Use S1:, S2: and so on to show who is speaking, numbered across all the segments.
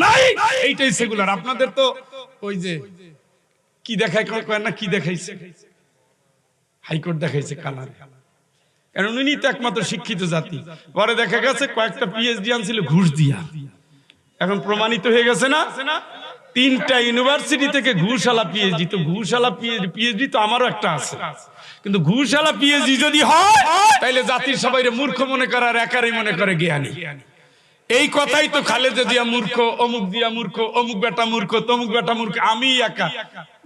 S1: নাই, এইটাই সেকুলার। আপনাদের তো ওই যে কি দেখায় কয় না, কি দেখাইছে, হাইকোর্ট দেখাইছে কালার, কারণ উনি তো একমাত্র শিক্ষিত জাতি। পরে দেখা গেছে কয়েকটা পিএইচডি আনছিল ঘুষ দিয়া, এখন প্রমাণিত হয়ে গেছে না 3টা ইউনিভার্সিটি থেকে ঘুষালা পিএইচডি। তো ঘুষালা পিএইচডি তো আমারও একটা আছে, কিন্তু ঘুষালা পিএইচডি যদি হয় তাহলে জাতির সবাইরে মূর্খ মনে করে আর একারই মনে করে জ্ঞানী। এই কথাই তো খালেদা জিয়া মূর্খ, অমুক দিয়া মূর্খ, অমুক বেটা মূর্খ, তমুক বেটা মূর্খ, আমি একা।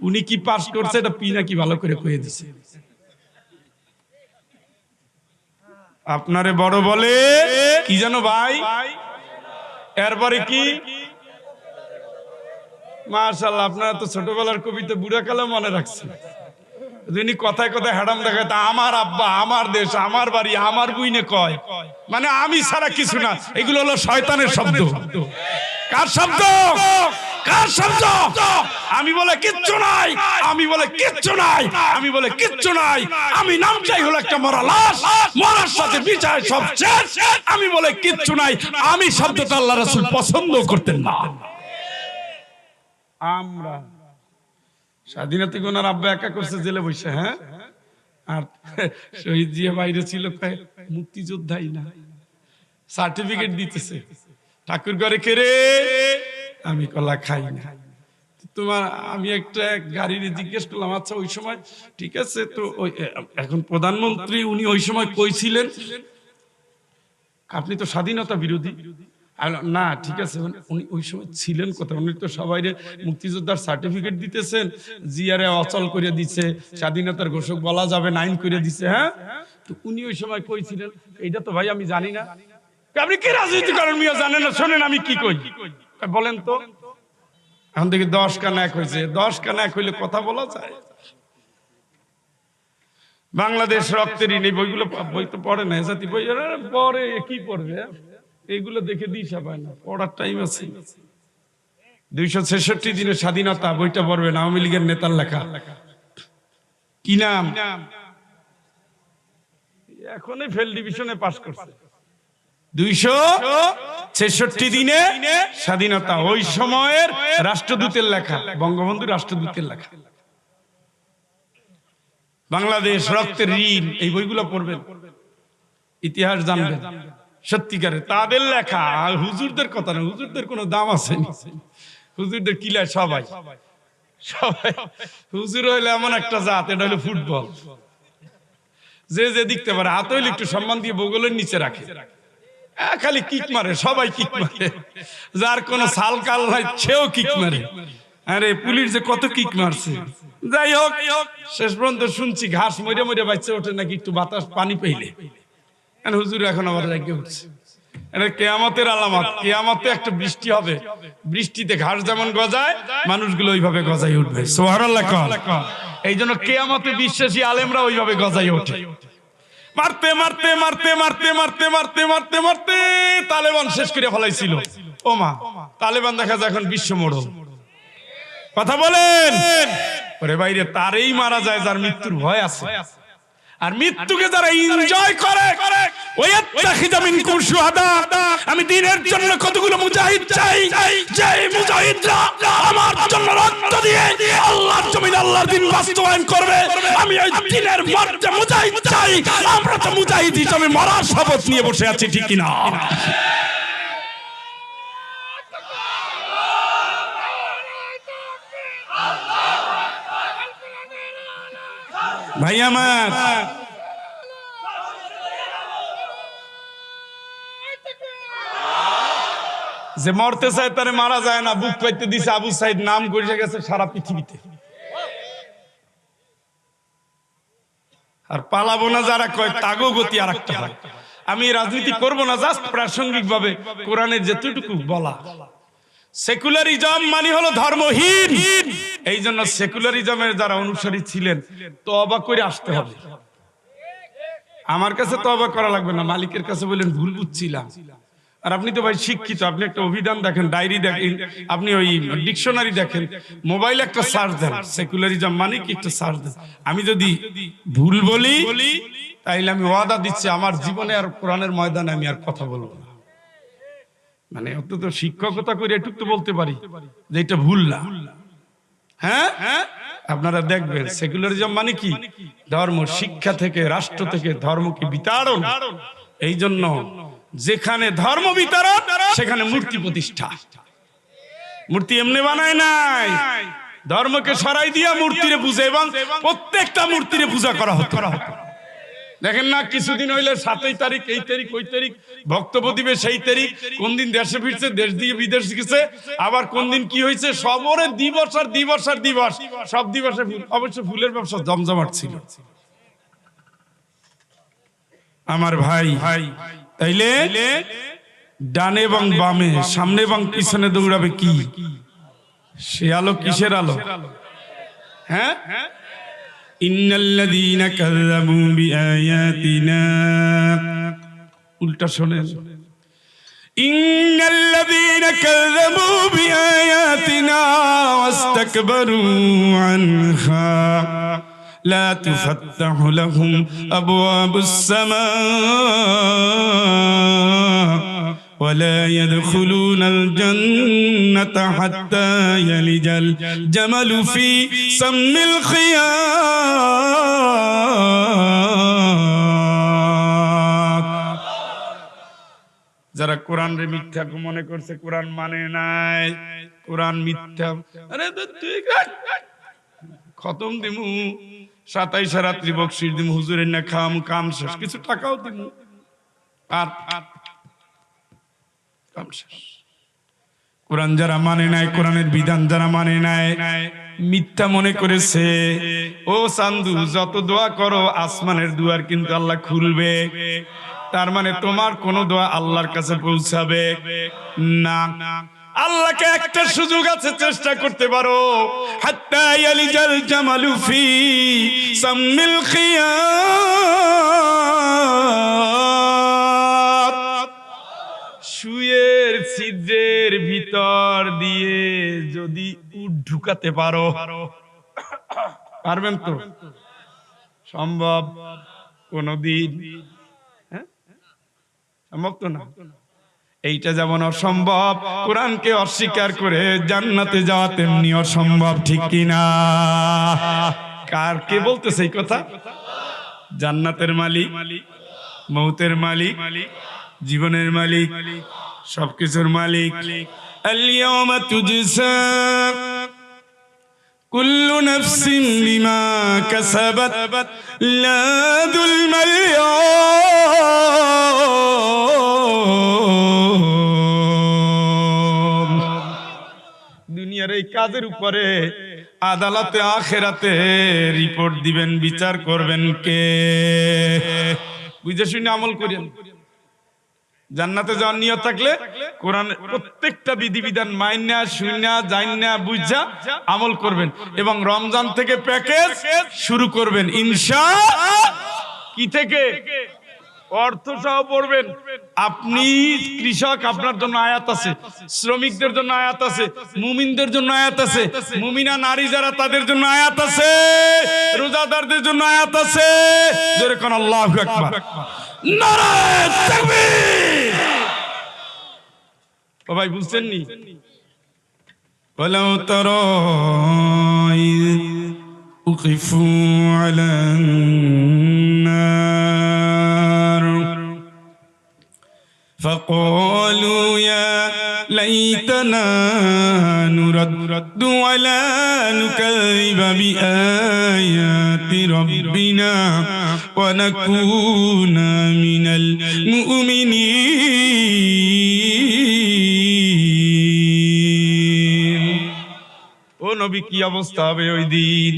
S1: উনি কি পাস করছে এটা পি নাকি ভালো করে কয়ে দিছে। আপনারে বড় বলে কি জানো ভাই, এরপরে কি মাশাআল্লাহ, আপনারা তো ছোটবেলার কবিতা বুড়া কালে মনে রাখছেন। যিনি কথায় কথায় হ্যাডাম দেখায়, তা আমার আব্বা, আমার দেশ, আমার বাড়ি, আমার বুইনে কয়, মানে আমি ছাড়া কিছু না। এগুলো হলো শয়তানের শব্দ। কার শব্দ? কার শব্দ? আমি বলে কিচ্ছু নাই, আমি বলে কিচ্ছু নাই, আমি বলে কিচ্ছু নাই, আমি নাম চাই হলো একটা মরা লাশ, মরার সাথে বিচার সব শেষ, আমি বলে কিচ্ছু নাই। আমি শব্দটা আল্লাহ রাসূল পছন্দ করতেন না। আমরা স্বাধীনতা কোনার আব্বা একা করছে জেলে বসে, হ্যাঁ, আর শহীদ জিয়া বাইরে ছিল, মুক্তিযোদ্ধাই না, সার্টিফিকেট দিতেছে। ঠাকুর ঘরে কেড়ে আমি কলা খাই না। তোমার আমি একটা গাড়ির জিজ্ঞেস করলাম, আচ্ছা ওই সময় ঠিক আছে তো, ওই এখন প্রধানমন্ত্রী উনি ওই সময় কইছিলেন আপনি তো স্বাধীনতা বিরোধী। না ঠিক আছে, উনি ওই সময় ছিলেন কোথায়? উনি তো সবাই মুক্তিযোদ্ধার সার্টিফিকেট দিতেছেন, জিয়ারে অচল করে দিচ্ছে, স্বাধীনতার ঘোষক বলা যাবে না, আইন করে দিচ্ছে। হ্যাঁ, তো উনি ওই সময় কইছিলেন, এইটা তো ভাই আমি জানি না। আপনি কি রাজনীতি করেন মিয়া, জানেন না? শোনেন আমি কি কই, বলেন তো। এখন দেখি 10 কানা এক হয়েছে। 10 কানা এক হইলে কথা বলা যায়? বাংলাদেশ রক্তের ঋণ, এই বইগুলো, বই তো পড়ে না, জাতি বই পড়ে, কি পড়বে? এইগুলো দেখে দিশা পায় না, পড়ার টাইম আছে? 266 দিনের স্বাধীনতা বইটা পড়বেন, আওয়ামী লীগের নেতার লেখা। কি নাম? এখনই ফেল ডিভিশনে পাস করছে। 266 দিনে স্বাধীনতা, ওই সময়ের রাষ্ট্রদূতের লেখা, বঙ্গবন্ধু রাষ্ট্রদূতের লেখা। বাংলাদেশ রক্তের ঋণ, এই বইগুলো পড়বেন, ইতিহাস জানবেন সত্যিকারে, তাদের লেখা। আর হুজুরদের কথা না, হুজুরদের কোনো দাম আছে না, হুজুরদের কিলায় সবাই সবাই। হুজুর হইলে এমন একটা জাত, এটা হলো ফুটবল, যে যে দেখতে পারে হাত হইলে একটু সম্মান দিয়ে বগলের নিচে রাখে, খালি কিক মারে, সবাই কিক মারে, যার কোনো সাল কাল নাই সেও কিক মারে। আরে পুলিশ যে কত কিক মারছে। যাই হোক, শেষ পর্যন্ত শুনছি ঘাস মরে মরে বাচ্চা ওঠে নাকি একটু বাতাস পানি পাইলে। হুজুর এখন আবার রেগে উঠছে, এটা কিয়ামতের আলামত। কিয়ামতে একটা বৃষ্টি হবে, বৃষ্টিতে ঘাস যেমন গজায়, মানুষগুলো ওইভাবে গজাই উঠবে। সুবহানাল্লাহ। এই জন্য কিয়ামতে বিশ্বাসী আলেমরা ওইভাবে গজাই ওঠে। মারতে মারতে মারতে মারতে মারতে মারতে মারতে মারতে তালেবান শেষ করে ফেলাইছিল। ও মা, তালেবান দেখা যায় এখন বিশ্ব মোড়ল। কথা বলেন ওরে বাইরে, তারই মারা যায় যার মৃত্যুর ভয় আছে। আর মৃত্যুকে যারা এনজয় করে, আমি দিনের জন্য কতগুলো মুজাহিদ চাই, যে মুজাহিদরা আমার জন্য রক্ত দিয়ে আল্লাহর জমিনে আল্লাহর দ্বীন বাস্তবায়ন করবে, আমি ওই দিনের মর্যাদা মুজাহিদ চাই। আমরা তো মুজাহিদ হিসেবে মরার শপথ নিয়ে বসে আছি, ঠিক কিনা? ভাই আমার, যে মরতে চায় তারে মারা যায় না, বুক পাইতে দিছে। আবু সাইদ নাম গড়ে গেছে সারা পৃথিবীতে। আর পালাবো না যারা কয়, তাগো গতি আর একটা হয়। আমি রাজনীতি করব না, জাস্ট প্রাসঙ্গিক ভাবে কোরআনের যেটুকু বলা। সেকুলারিজম মানে হলো ধর্মহীন। এই জন্য সেকুলারিজমের যারা অনুসারী ছিলেন, তওবা করে আসতে হবে। আমার কাছে তওবা করা লাগবে না, মালিকের কাছে বলেন ভুল বুঝছিলাম। আর আপনি তো ভাই শিক্ষিত, আপনি একটা অভিধান দেখেন, ডায়েরি দেখেন, আপনি ওই ডিকশনারি দেখেন, মোবাইলে একটা সার্চ দেন, সেকুলারিজম মানে কি একটা সার্চ দেন। আমি যদি ভুল বলি তাইলে আমি ওয়াদা দিচ্ছি আমার জীবনে আর কোরআনের ময়দানে আমি আর কথা বলবো না। মানে অত তো শিক্ষকতা করে একটু তো বলতে পারি যে এটা ভুল না। হ্যাঁ, আপনারা দেখবেন সেকুলারিজম মানে কি, ধর্ম শিক্ষা থেকে, রাষ্ট্র থেকে ধর্মকে বিতাড়ন। এই জন্য যেখানে ধর্ম বিতাড়ন সেখানে মূর্তি প্রতিষ্ঠা। মূর্তি এমনি বানায় নাই, ধর্মকে সরাই দিয়া মূর্তিরে পূজা, এবং প্রত্যেকটা মূর্তিরে পূজা করা হতো। দেখেন না কিছুদিন হইলে 7 তারিখ, এই তারিখ, ওই তারিখ বক্তব্য দিবে, সেই তারিখ, কোন দিন দেশে ফিরছে, দেশ দিয়ে বিদেশ গেছে, আবার কোন দিন কি হয়েছে, সবরে দিবস আর দিবস আর দিবস, সব দিবসে ফুল। অবশ্য ফুলের ব্যবসা জমজমাট ছিল আমার ভাই। তাইলে ডানে এবং বামে, সামনে এবং পিছনে দৌড়াবে কি? সে আলো কিসের আলো? হ্যাঁ, ইন্নাল্লাযীনা কাযযাবু বিআয়াতিনা, উল্টা শোনেন, ইন্নাল্লাযীনা কাযযাবু বিআয়াতিনা ওয়াস্তাকবারু আনহা লা তুফাত্তাহু লাহুম আবওয়াবুস সামা ولا يدخلون الجنة حتى يلج الجمل في سم الخياط। যারা কোরআন রে মিথ্যা মনে করছে, কোরআন মানে নাই, কোরআন মিথ্যা, আরে ঠিক খতম দিমু, 27 রাত্রি বকশিশ দিমু, হুজুরের না খাম, কাম শেষ, কিছু টাকাও দিমু, আর কোরআন যারা মানে নাই, কোরআনের বিধান যারা মানে নাই, মিথ্যা মনে করেছে। ও চান্দু, যত দোয়া করো আসমানের দুয়ার কিন্তু আল্লাহ খুলবে, তার মানে তোমার কোন দোয়া আল্লাহর কাছে পৌঁছাবে না। আল্লাহকে একটা সুযোগ আছে, চেষ্টা করতে পারো। হাত্তা ইয়ালিজাল জামালু ফি সাম্মিল খিয়াত, সুয়ের ছিদ্রের ভিতর দিয়ে যদি উট ঢুকাতে পারো, পারবেন তো? সম্ভব কোনদিন? সম্ভব তো না। এইটা যেমন অসম্ভব কোরআনকে অস্বীকার করে জান্নাতে যাওয়া, তেমনি অসম্ভব, ঠিক কিনা? কার কে বলতেছে এই কথা? জান্নাতের মালিক, মৌতের মালিক, জীবনের মালিক, সবকিছুর মালিক। আল-ইয়াওমা তুজসা কুল্লু নাফসিন বিমা কাসাবাত লা যুলমাল ইয়াওম। দুনিয়ার এই কাজের উপরে আদালতে আখিরাতে রিপোর্ট দিবেন, বিচার করবেন কে? বুঝে শুনে আমল করেন। জান্নাতে যাওয়ার নিয়ত থাকলে কোরআন প্রত্যেকটা বিধিবিধান মাইনা শুনা জাইনা বুঝা আমল করবেন, এবং রমজান থেকে প্যাকেজ শুরু করবেন ইনশাআল্লাহ। কি থেকে? অর্থ সহ পড়বেন। আপনি কৃষক, আপনার জন্য আয়াত আছে, শ্রমিকদের জন্য আয়াত আছে, মুমিনদের জন্য আয়াত আছে, মুমিনা নারী যারা তাদের জন্য আয়াত আছে, রোজাদারদের জন্য আয়াত আছে। জোরে কোন আল্লাহু আকবার, নারায়ে তাকবীর। ও ভাই বুঝছেন নি? ওয়ালাউ তারা উকিফু আলান নার فقالوا يا ليتنا نرد ولا نكذب بآيات ربنا ونكون من المؤمنين। ও নবী, কি অবস্থা হবে ওই দিন,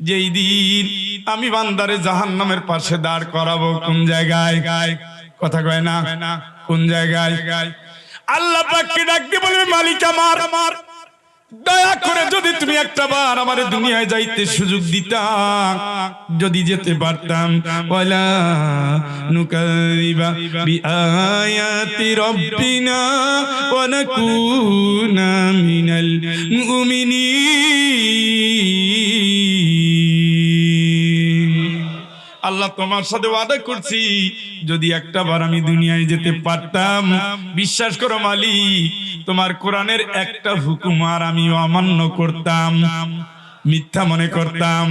S1: যেই দিন আমি বান্দারে জাহান্নামের পাশে দাঁড় করাবো। কোন জায়গায়? কথা কয় না, কোন জায়গায়? আল্লাহ পাককে ডাক দিয়ে বলবে, মালিক আমার, দয়া করে যদি তুমি একটা বার আমার দুনিয়ায় যাইতে সুযোগ দিতা, যদি যেতে পারতাম, ওয়ালা নুকাযিবা বিআয়াতি রাব্বিনা ওয়া নাকুনা মিনাল মুমিনিন। আল্লাহ তোমার সাথে ওয়াদা করছি, যদি একটা বার আমি দুনিয়ায় যেতে পারতাম, বিশ্বাস করো মালিক, তোমার কোরআনের একটা হুকুম আর আমি অমান্য করতাম, মিথ্যা মনে করতাম।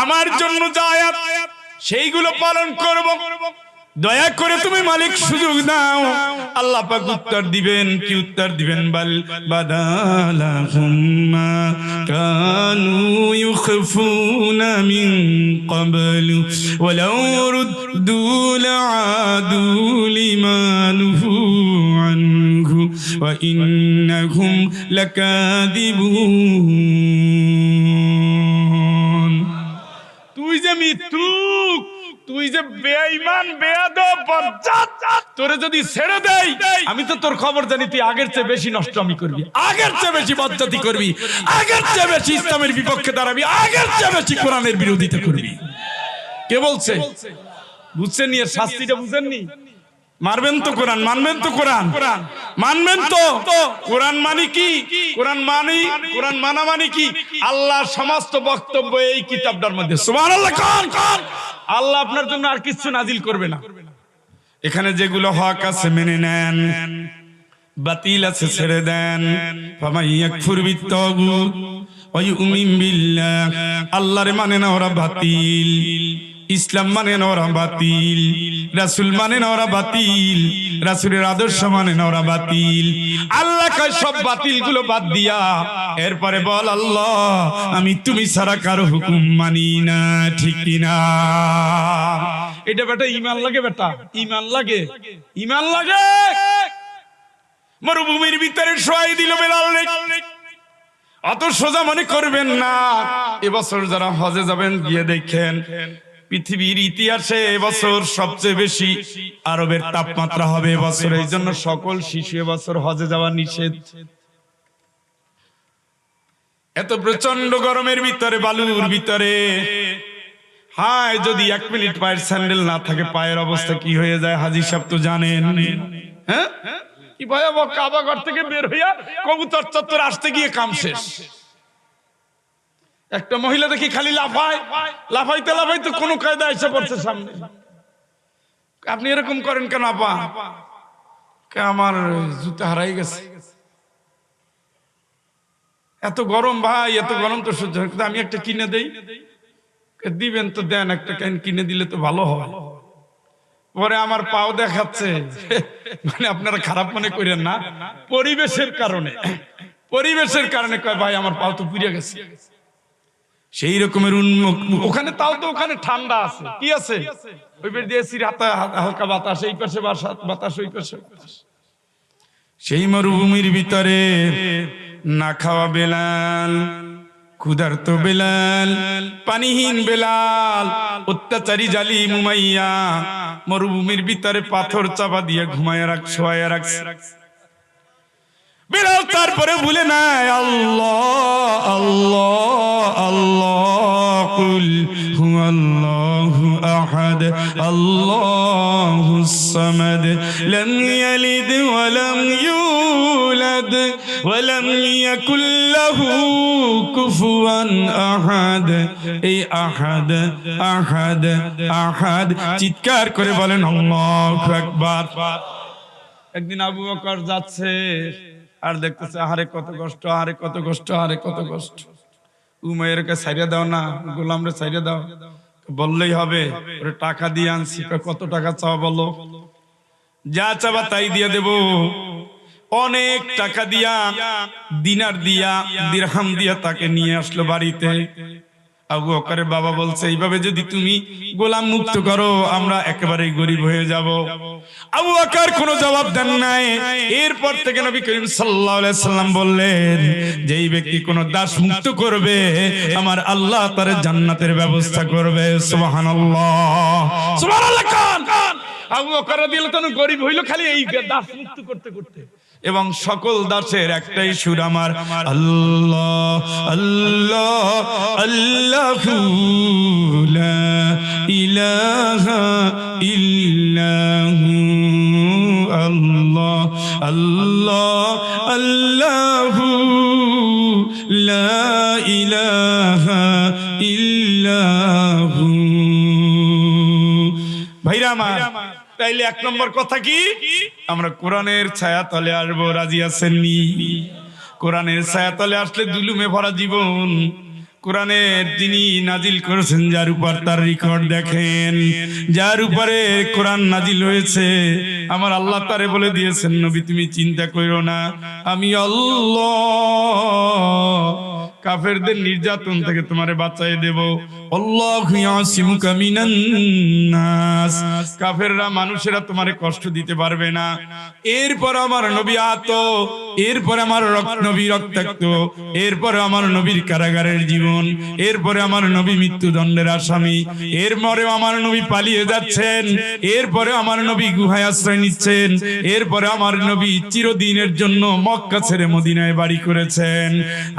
S1: আমার জন্য যা আয়াত সেইগুলো পালন করব। দয়া করে তুমি মালিক সুযোগ দাও। আল্লাহ পাক উত্তর দিবেন, কি উত্তর দিবেন? বাল বাদালাহুম মা কানু ইউখফুনা মিন ক্বাবলু ওয়ালাউ রুদ্দু লাআদু লিমা নুহু আনহু ওয়া ইন্নাহুম লাকাযিবুন। তুই যে মিথ্যুক, তুই যে বেঈমান, বেয়াদব, বজ্জাত, তোরে যদি ছেড়ে দেই আমি তো তোর খবর জানি, তুই আগের চেয়ে বেশি নষ্ট আমি করবি, আগের চেয়ে বেশি বজ্জাতি করবি, আগের চেয়ে বেশি ইসলামের বিপক্ষে দাঁড়াবি, আগের চেয়ে বেশি কোরআনের বিরোধিতা করবি। কে বলছে? বুঝছেন নি? এর শাস্তিটা বুঝেননি? মারবেন তো কোরআন, মানবেন তো কোরআন, মানবেন তো কোরআন। মানে কি? কোরআন মানা মানে কি? আল্লাহর সমস্ত বক্তব্য এই কিতাবটার মধ্যে। সুবহানাল্লাহ। কোন আল্লাহ আপনার জন্য আর কিছু নাজিল করবে না। এখানে যেগুলো হক আছে মেনে নেন, বাতিল আছে ছেড়ে দেন। ফামাই ইয়াকফুর বিত্তাগুত ওয়া ইউমিন বিল্লাহ, আল্লাহরে মানে না ওরা বাতিল, ইসলাম মানে না ওরা বাতিল, রাসূল মানে না ওরা বাতিল, রাসূলের আদর্শ মানে না ওরা বাতিল। আল্লাহ কয় সব বাতিল গুলো বাদ দিয়া এরপরে বল, আল্লাহ আমি তুমি ছাড়া কারো হুকুম মানি না। ঠিক কিনা? এটা বেটা ঈমান লাগে, বেটা ঈমান লাগে, ঈমান লাগে। মরুভূমির ভিতরে শোয়াই দিল বেলাল। অত সোজা মনে করবেন না। এবছর যারা হজে যাবেন গিয়ে দেখেন, পৃথিবীর ইতিহাসে এবছর সবচেয়ে বেশি আরবের তাপমাত্রা হবে এবছর। এই জন্য সকল শিশু এবছর হজে যাওয়া নিষেধ। এত প্রচন্ড গরমের ভিতরে, বালুর ভিতরে, হায় যদি 1 মিনিট পায়ের স্যান্ডেল না থাকে পায়ের অবস্থা কি হয়ে যায় হাজী সাহেব তো জানেন। হ্যাঁ, কি ভয়াবহ। কাবা ঘর থেকে বের হইয়া কবুতর চত্বর আসতে গিয়ে কাম শেষ। একটা মহিলা দেখি খালি লাফায়, লাফাইতে লাফাইতে কোন কায়দা এসে পড়ছে সামনে। আপনি এরকম করেন কেন আপা? আমার জুতা হারাই গেছে। এত গরম ভাই, এত গরম তো সহ্য হয়, আমি একটা কিনে দেই। দিবেন তো দেন, একটা কিনে দিলে তো ভালো হয়। পরে আমার পাও দেখাচ্ছে, মানে আপনারা খারাপ মনে করেন না, পরিবেশের কারণে, পরিবেশের কারণে কয় ভাই আমার পাও তো পুড়ে গেছে। সেই রকমের ওখানে, তাও তো ওখানে ঠান্ডা আছে, কি আছে ওই বের দিয়েছি হালকা বাতাস, এই পাশে বাতাস, ওই পাশে। সেই মরুভূমির ভিতরে না খাওয়া বেলাল, ক্ষুধার্ত বেলাল, পানিহীন বেলাল, অত্যাচারী জালিম উমাইয়া মরুভূমির ভিতরে পাথর চাপা দিয়ে ঘুমায় রাখছে। বেলাল তারপরে ভুলে নাই আল্লাহ আল্লাহ আল্লাহ, কুল হুয়াল্লাহু আহাদ আল্লাহুস সামাদ লাম ইয়ালিদ ওয়া লাম ইউলাদ ওয়া লাম ইয়াকুল লাহু কুফুয়ান আহাদ। এই আহাদ আহাদ আহাদ চিৎকার করে বলেন আল্লাহু আকবার। একদিন আবু বকর যাচ্ছে আর দেখতেছে আরে কত কষ্ট, আরে কত কষ্ট, আরে কত কষ্ট। উমাইরকে ছাইড়া দাও না, গোলামরে ছাইড়া দাও। বললেই হবে, ওরে টাকা দিয়ে আনছি। কত টাকা চাও বলো? যা চাবা তাই দিয়ে দেব। অনেক টাকা দিয়া, দিনার দিয়া, দিরহাম দিয়া তাকে নিয়ে আসলো বাড়িতে। আবু বকরের বাবা বলছে, এইভাবে যদি তুমি গোলাম মুক্ত করো আমরা একেবারে গরিব হয়ে যাব। আবু বকর কোনো জবাব দেন নাই। এরপর থেকে নবী করিম সাল্লাল্লাহু আলাইহি সাল্লাম বললেন, যেই ব্যক্তি কোনো দাস মুক্ত করবে আমার আল্লাহ তার জান্নাতের ব্যবস্থা করবে। সুবহানাল্লাহ, সুবহানাল্লাহ। আবু বকর রাদিয়াল্লাহু আনহু গরিব হইল খালি এই দাস মুক্ত করতে করতে। এবং সকল দাসের একটাই সুর আমার, আল্লাহ আল্লাহ আল্লাহু লা ইলাহা ইল্লাহু, আল্লাহ আল্লাহ আল্লাহু লা ইলাহা ইল্লাহু। ভাইরা আমার, তাইলে এক নম্বর কথা কি, আমরা কোরআনের ছায়া তলে আসবো, রাজি আছেননি? কোরআনের ছায়া তলে আসলে দুলুমে ভরা জীবন। কোরআনের যিনি নাজিল করেছেন, যার উপর তার রেকর্ড দেখেন, যার উপরে কোরআন নাজিল হয়েছে, আমার আল্লাহ তারে বলে দিয়েছেন, নবী তুমি চিন্তা করো না, আমি আল্লাহ কাফেরদের নির্যাতন থেকে তোমারে বাঁচাই দেব। আল্লাহু ইয়াসিমুকা মিনান নাস, কাফেররা মানুষেরা তোমারে কষ্ট দিতে পারবে না। এরপর আমার নবী আহত, এরপর আমার নবী রক্তাক্ত, এরপর আমার নবীর কারাগারের জীবন, এরপরে আমার নবী মৃত্যুদণ্ডের আসামি, এরপরে আমার নবী পালিয়ে যাচ্ছেন, এরপরে আমার নবী গুহায় আশ্রয় নিচ্ছেন, এরপরে আমার নবী চিরদিনের জন্য মক্কা ছেড়ে মদিনায় বাড়ি করেছেন।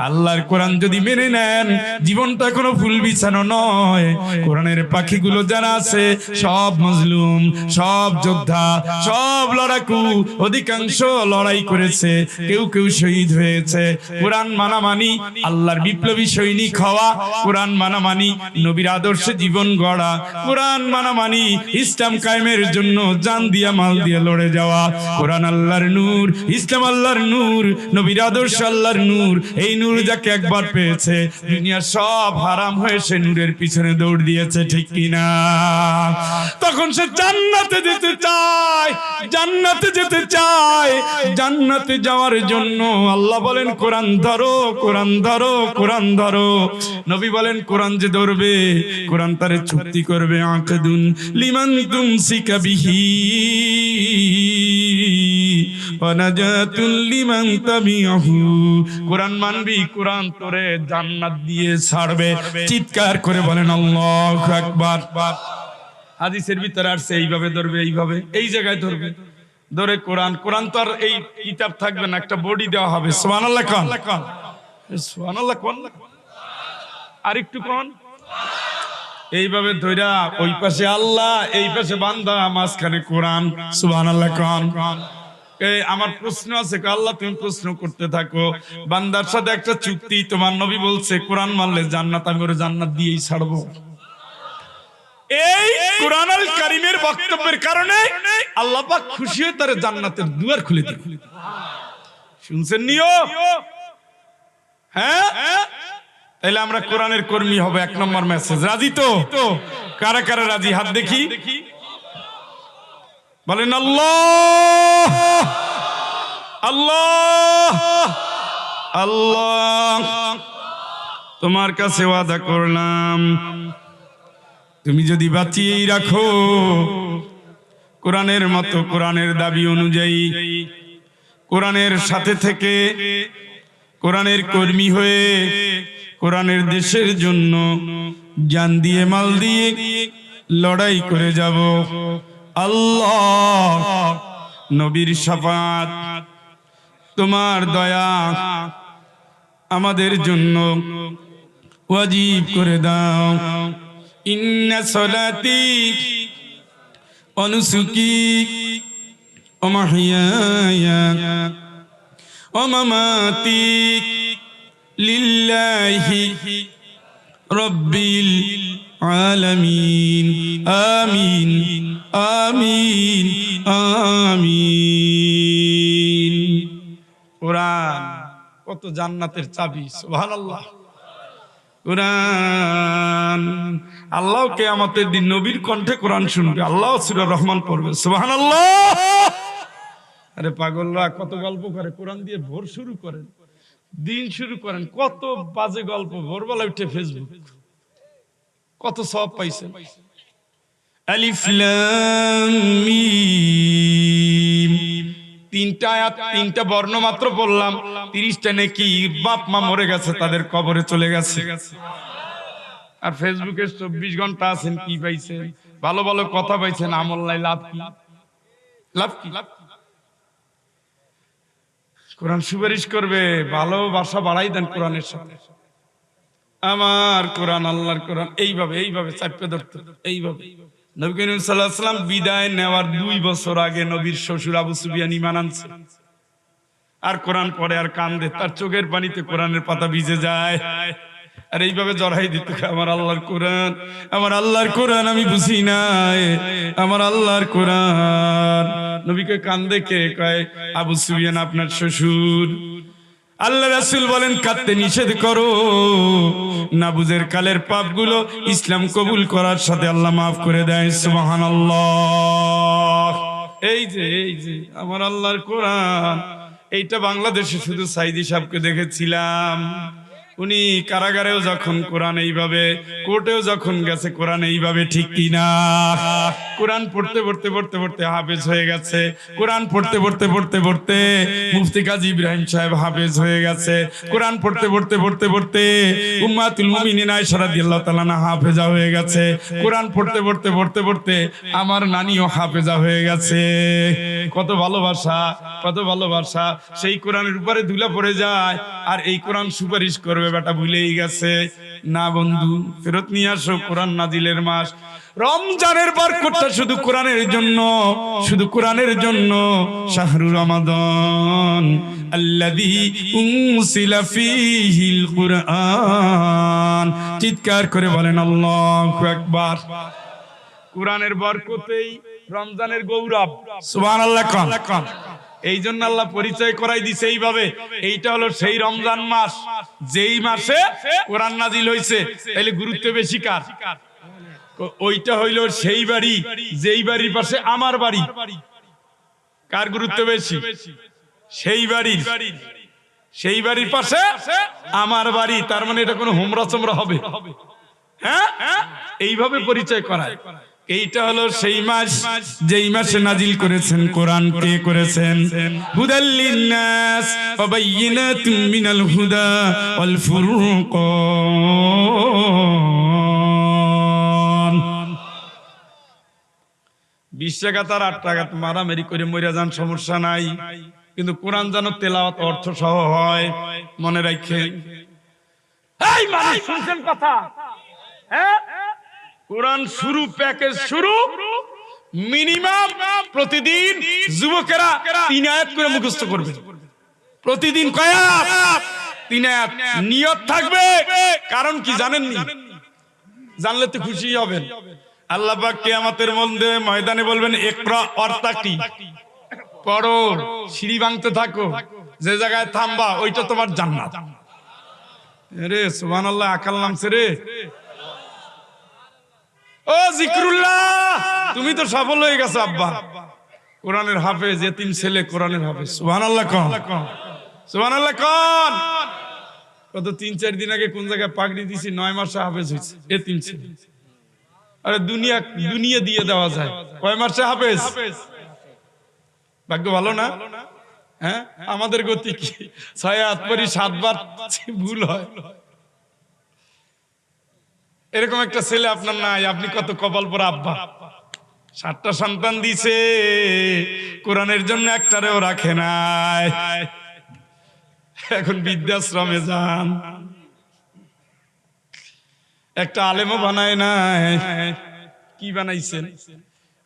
S1: আল্লাহর কোরআন যদি মেনে নেন, জীবনটা কোনো ফুল বিছানো নয়। কোরআনের পাখিগুলো যারা আছে সব মজলুম, সব যোদ্ধা, সব লড়াকু, অধিকাংশ লড়াই করেছে, কেউ কেউ শহীদ হয়েছে। কোরআন মানা মানি আল্লাহর বিপ্লবী সৈনিক হওয়া, কোরআন মানা মানি নবীর আদর্শে জীবন গড়া, কোরআন মানা মানি ইসলাম কায়েমের জন্য জান দিয়া মাল দিয়ে লড়ে যাওয়া। কোরআন আল্লাহর নূর, ইসলাম আল্লাহর নূর, নবীর আদর্শ আল্লাহর নূর। এই নূর যাকে একবার পেয়েছে, দুনিয়ার সব হারাম হয়ে সে নূরের পিছনে দৌড় দিয়েছে, ঠিক কিনা? তখন সে জান্নাতে যেতে চায়, জান্নাতে যেতে চায়। জান্নাতে যাওয়ার জন্য আল্লাহ বলেন কোরআন ধরো, কোরআন ধরো, কোরআন ধরো। নবী বলেন কোরআন যে ধরবে, কোরআন তারে চুক্তি করবে, আকাদুন লিমান তুমসিকা বিহি ওয়া নাজাতুল লিমান তাবিহু। কোরআন মানবি, কোরআন তোরে জান্নাত দিয়ে ছাড়বে। চিৎকার করে বলেন আল্লাহু আকবার। হাদিসের ভিতরে আসছে এইভাবে ধরবে, এইভাবে এই জায়গায় ধরবে, ধরে কোরআন। কোরআন তো আর এই কিতাব থাকবে না, একটা বডি দেওয়া হবে। সুবহানাল্লাহ কোন, সুবহানাল্লাহ কোন, আরেকটু কোন। এইভাবে ধইরা ওই পাশে আল্লাহ, এই পাশে বান্দা, মাঝখানে কোরআন। সুবহানাল্লাহ কোন। আমার প্রশ্ন আছে, আল্লাহ তুমি প্রশ্ন করতে থাকো। বান্দার সাথে একটা চুক্তি, তোমার নবী বলছে কোরআন মানলে জান্নাত, আমি ওরে জান্নাত দিয়েই ছাড়বো। এই কোরআন আল কারীমের বক্তব্যের কারণে আল্লাহ পাক খুশি হয়ে তার জান্নাতের দুয়ার খুলে দিল। শুনছেন নিও? হ্যাঁ, তাহলে আমরা কোরআনের কর্মী হব। এক নম্বর মেসেজ, রাজি তো? কারা কারা রাজি? হাত দেখি, বলেন আল্লাহ আল্লাহ আল্লাহ। তোমার কাছে ওয়াদা করলাম, তুমি যদি বাঁচিয়েই রাখো কোরআনের মতো, কোরআনের দাবি অনুযায়ী, কোরআনের সাথে থেকে, কোরআনের কর্মী হয়ে, কোরআনের দেশের জন্য জান দিয়ে মাল দিয়ে লড়াই করে যাব। আল্লাহ নবীর শাফাত, তোমার দয়া আমাদের জন্য ওয়াজিব করে দাও। ইন্না সলাতি ওয়া নুসুকি ওয়া মাহইয়ায়া ওয়া মামাতি লিল্লাহি রাব্বিল আলামিন। আমিন আমিন আমিন। কোরআন কত জান্নাতের চাবি। সুবহানাল্লাহ। কোরআন, আল্লাহ কিয়ামতের দিন নবীর কণ্ঠে কোরআন শুনবে, আল্লাহ সূরা রহমান পড়বে। সুবহানাল্লাহ। আরে পাগলরা কত গল্প করে, কোরআন দিয়ে ভোর শুরু করেন, দিন শুরু করেন, কত বাজে গল্প। ভোরবেলা উঠে ফেসবুক, কত সওয়াব পাইছেন। আলিফ লাম মিম, তিনটা আয়াত, তিনটা বর্ণ মাত্র বললাম, 30টা নেকি। বাপ মা মরে গেছে, তাদের কবরে চলে গেছে। আর ফেসবুকে 24 ঘন্টা আছেন, কি পাইছেন? ভালো ভালো কথা পাইছেন, আমল নাই, লাভ কি? লাভ কি? কোরআন সুপারিশ করবে, ভালোবাসা বাড়াই দেন কোরআনের সাথে। আমার কোরআন, আল্লাহর কোরআন, এইভাবে এইভাবে চাপে ধরতে, এইভাবে। নবী করিম সাল্লাল্লাহু আলাইহি ওয়াসাল্লাম বিদায় নেওয়ার 2 বছর আগে নবীর শ্বশুর আবু সুফিয়ান ঈমান আনছে, আর কোরআন পড়ে আর কান্দে, তার চোখের পানিতে কোরআনের পাতা ভিজে যায়। আর এইভাবে জড়াই দিত, আমার আল্লাহর কোরআন, আমার আল্লাহর কোরআন আমি বুঝি নাই, আমার আল্লাহর কোরআন। নবীকে কান্দে কে? কয় আবু সুফিয়ান আপনার শ্বশুর। আল্লাহ রাসূল বলেন কাঁদতে নিষেধ করো, না বুঝের কালের পাপগুলো ইসলাম কবুল করার সাথে আল্লাহ মাফ করে দেয়। সুবহানাল্লাহ। এই যে আমার আল্লাহর কোরআন, এইটা বাংলাদেশে শুধু সাইদি সাহেবকে দেখেছিলাম। উনি কারাগারেও যখন কোরআন এইভাবে, কোর্টেও যখন গেছে কোরআন এইভাবে, ঠিক কিনা? কোরআন পড়তে পড়তে পড়তে পড়তে হাফেজ হয়ে গেছে। কোরআন পড়তে পড়তে পড়তে পড়তে মুফতি কাজী ইব্রাহিম সাহেব হাফেজ হয়ে গেছে। কোরআন পড়তে পড়তে পড়তে পড়তে উম্মাতুল মুমিনিন আয়েশা রাদিয়াল্লাহু তাআলা আনহা হাফেজা হয়ে গেছে। কোরআন পড়তে পড়তে পড়তে পড়তে আমার নানিও হাফেজা হয়ে গেছে। কত ভালোবাসা, কত ভালোবাসা। সেই কোরআনের উপরে ধুলা পড়ে যায়, আর এই কোরআন সুপারিশ করবে বেটা ভুলেই গেছে। না বন্ধু, ফেরত নিয়ে আসো, কোরআন নাজিলের মাস। রমজানের বরকতটা শুধু কোরআনের জন্য, শুধু কোরআনের জন্য। শাহরু রমাদান আল্লাযী উনসিলা ফীহিল কুরআন। চিৎকার করে বলেন আল্লাহু আকবার। কোরআনের বরকতেই রমজানের গৌরব। সুবহানাল্লাহ। কান এই জন্য আল্লাহ পরিচয় করাই দিছে এইভাবে, এইটা হলো সেই রমজান মাস যেই মাসে কোরআন নাজিল হয়েছে। তাহলে গুরুত্ব বেশি কার? ওইটা হইল সেই বাড়ি যেই বাড়ির পাশে আমার বাড়ি। কার গুরুত্ব বেশি? সেই বাড়ির, সেই বাড়ির পাশে আমার বাড়ি। তার মানে এটা কোনো হোমরা চোমরা হবে? হ্যাঁ, এইভাবে পরিচয় করায়। এইটা হলো সেই মাস যেই মাসে নাজিল করেছেন কোরআন। কে করেছেন? হুদাল লিন্নাস ওয়া বাইয়িনাতুম মিনাল হুদা ওয়াল ফুরকান। 20 টাকা তার 8 টাকা মারামারি করে মরে যান, সমস্যা নাই, কিন্তু কোরআন যেন তেলাওয়াত অর্থ সহ হয়। মনে রাখেন। এই মানুষ শুনছেন কথা? হ্যাঁ, কোরআন শুরু, প্যাকেজ শুরু। মিনিমাম প্রতিদিন যুবকেরা 3 আয়াত করে মুখস্থ করবে। প্রতিদিন কয় আয়াত? 3 আয়াত। নিয়ত থাকবে। কারণ কি জানেন নি? জানলে তো খুশি হবেন। আল্লাহ পাক কিয়ামতের ময়দানে বলবেন ইকরা ওয়ারতাকি, পড়ো, সিঁড়ি ভাঙতে থাকো, যে জায়গায় থামবা ওইটা তোমার জান্নাত। আরে সুবহানাল্লাহ, আকাল নামছে রে। ও জিকরুল্লাহ, তুমি তো সফল হয়ে গেছো আব্বা। কোরআনের হাফেজ, এতিম ছেলে কোরআনের হাফেজ। সুবহানাল্লাহ কোন, সুবহানাল্লাহ কোন। কত 3-4 দিন আগে কোন জায়গায় পাগড়ি দিছি, 9 মাসে হাফেজ হইছে, এতিম ছেলে। আরে দুনিয়া দুনিয়া দিয়ে দেওয়া যায়, কয় মাসে হাফেজ? ভাগ্য ভালো না? হ্যাঁ, আমাদের গতি কি 6 হাত পরি 7 বার ভুল হয়। এরকম একটা ছেলে আপনার নাই, আপনি কত কপাল পরা আব্বা। 7টা সন্তান দিছে, কোরআনের জন্য একটারেও রাখে নাই। এখন বৃদ্ধাশ্রমে যান, একটা আলেমও বানায় নাই। কি বানাইছেন?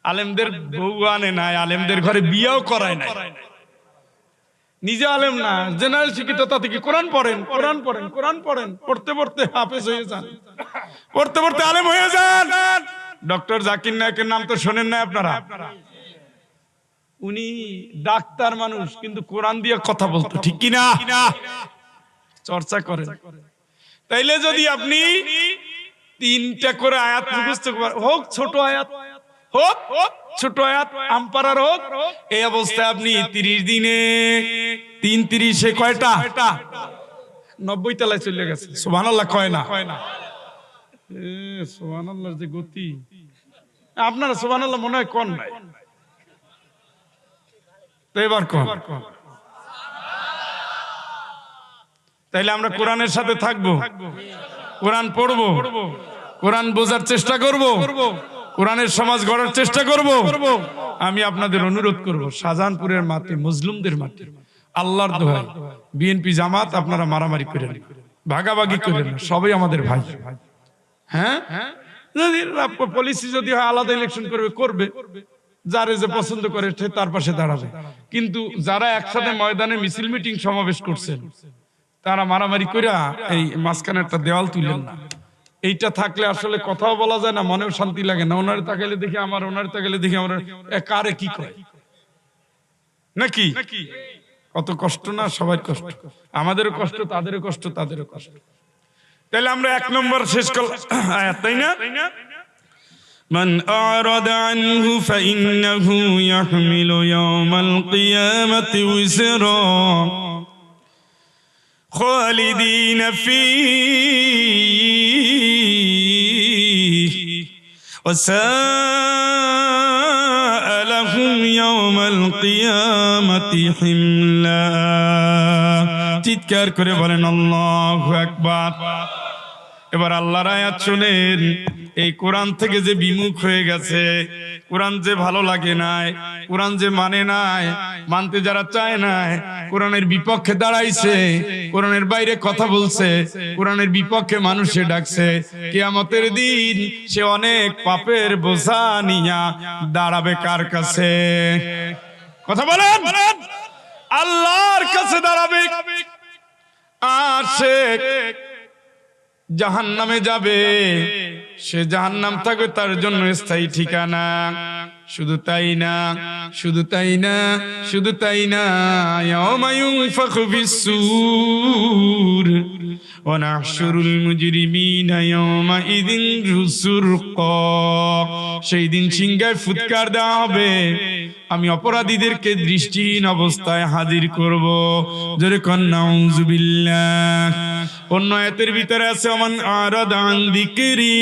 S1: আলেমদের বউ আনে নাই, আলেমদের ঘরে বিয়েও করায় নাই। নিজে আলেম না, জেনারেল শিক্ষিত, তা থেকে কোরআন পড়েন, কোরআন পড়েন, কোরআন পড়েন, পড়তে পড়তে হাফেজ হয়ে যান, পড়তে পড়তে আলেম হয়ে যান। ডক্টর জাকির নায়েকের নাম তো শোনেন না আপনারা? উনি ডাক্তার মানুষ, কিন্তু কোরআন দিয়ে কথা বলতো, ঠিক কিনা? চর্চা করেন। তাইলে যদি আপনি 3টা করে আয়াত মুখস্থ করেন, হোক ছোট আয়াত, হোক ছোট আয়াত, আমপারার হোক, এই অবস্থায় আপনি 30 দিনে 3-30 কয়টা? 90 তলায় চলে গেছে। সুবহানাল্লাহ কয় না? সুবহানাল্লাহর যে গতি, আপনারা সুবহানাল্লাহ মনে হয় কোন নাই, তো এবার কোন। তাইলে আমরা কোরআনের সাথে থাকবো, কোরআন পড়বো, কোরআন বোঝার চেষ্টা করব, কোরআনের সমাজ গড়ার চেষ্টা করব। আমি আপনাদের অনুরোধ করব, শাহজাহানপুরের মাটি, মজলুমদের মাটি, আল্লাহর দোহাই, বিএনপি জামাত আপনারা মারামারি করেন, ভাগাভাগি করেন, সবাই আমাদের ভাই। হ্যাঁ, যদি পলিসি যদি হয় আলাদা ইলেকশন করবে, যারে যে পছন্দ করে তার পাশে দাঁড়াবে। কিন্তু যারা একসাথে ময়দানে মিছিল মিটিং সমাবেশ করছেন, তারা মারামারি কইরা এই মাঝখানে একটা দেওয়াল তুলেন না। এইটা থাকলে আসলে কথাও বলা যায় না, মনেও শান্তি লাগে না। ওনারে তাকাইলে দেখি আমার, ওনারে তাকাইলে দেখি আমার, কারে কি কয় নাকি? কত কষ্ট না, সবাই কষ্ট, আমাদেরও কষ্ট, তাদেরও কষ্ট, তাদেরও কষ্ট। তাহলে আমরা 1 নম্বর শেষ করলাম আয়াত, তাই না? মান আরাদা আনহু ফাইন্নাহু ইয়াহমিলু ইয়াওমাল কিয়ামাতি উযরা খালিদিনা ফীহি ওয়া সাআ লাহুম ইয়াওমাল কিয়ামাতি হিমলা। চিৎকার করে বলেন আল্লাহু আকবার। এবার আল্লাহর আয়াত শুনেন। এই কোরআন থেকে যে বিমুখ হয়ে গেছে, কোরআন যে ভালো লাগে নাই, কোরআন যে মানে নাই, মানতে যারা চায় নাই, কোরআনের বিপক্ষে দাঁড়াইছে, কোরআনের বাইরে কথা বলছে, কোরআনের বিপক্ষে মানুষে ডাকছে, কিয়ামতের দিন সে অনেক পাপের বোঝা নিয়া দাঁড়াবে কার কাছে? কথা বলেন। আল্লাহর কাছে দাঁড়াবে। আর সে জাহান্নামে যাবে, সে জাহান্নাম থাকবে তার জন্য স্থায়ী ঠিকানা। শুধু তাই না, শুধু তাই না, শুধু তাই না, ইয়াওমা ইউনফাখু ফিস-সূর ওয়া নাহশুরুল মুজরিমিনা ইয়াওমাইযিন যুরকা। সেই দিন সিংহায় ফুৎকার দেওয়া হবে, আমি অপরাধীদেরকে দৃষ্টিহীন অবস্থায় হাজির করব। জোরে কোন নাউযুবিল্লাহ। অন্য আয়াতের ভিতরে আছে ওমান আরাদা আন যিকরি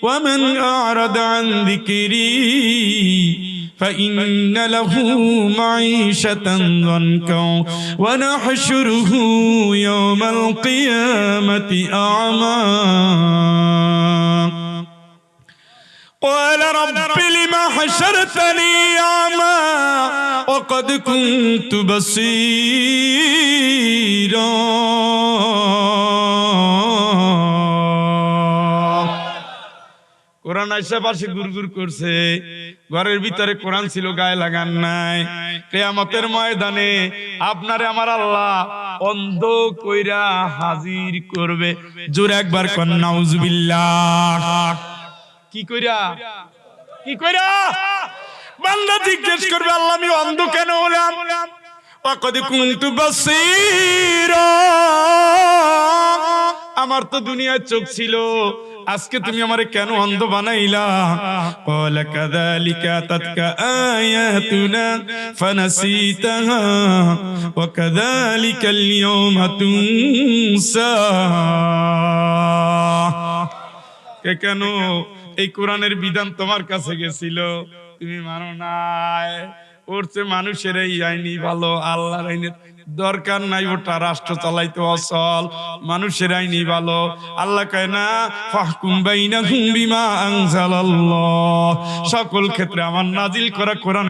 S1: ওয়ামান আরাদা আন যিকরি ফাইন্না লাহু মাঈশাতান যানকা ওয়া নাহশুরুহু ইয়াওমাল কিয়ামাতি আ'মা قال رب لما حشرتني أعمى وقد كنت بصيرا। কোরআন আইসা পাশে গুরগুর করছে, ঘরের ভিতরে কোরআন ছিল, গায়ে লাগান নাই। কিয়ামতের ময়দানে আপনারে আমার আল্লাহ অন্ধ কইরা হাজির করবে। জোরে একবার কোন নাউযুবিল্লাহ। কি কইরা? কি কইরা? বান্দা জিজ্ঞেস করবে, আল্লাহ আমি অন্ধ কেন হলাম? ওয়াকাদ কুনতু বাসীরা, আমার তো দুনিয়ায় চোখ ছিল, আজকে তুমি আমারে কেন অন্ধ বানাইলা? ক্বালা কাযালিকা আতাতকা আয়াতুনা ফানাসিতাহা ওয়া কাযালিকাল ইয়াওমা তুনসা। কেন এই কোরআনের বিধান তোমার কাছে গেছিল, তুমি মানো নাই। ওর চেয়ে মানুষের এই আইনই ভালো, আল্লাহর আইনের দরকার নাই। ওটা রাষ্ট্র চালাইতে অচল, মানুষের আইনই ভালো। আল্লাহ কয় না ফাহকুম বাইনাহুম বিমা আনজালাল্লাহ, সকল ক্ষেত্রে আমার নাজিল করা কোরআন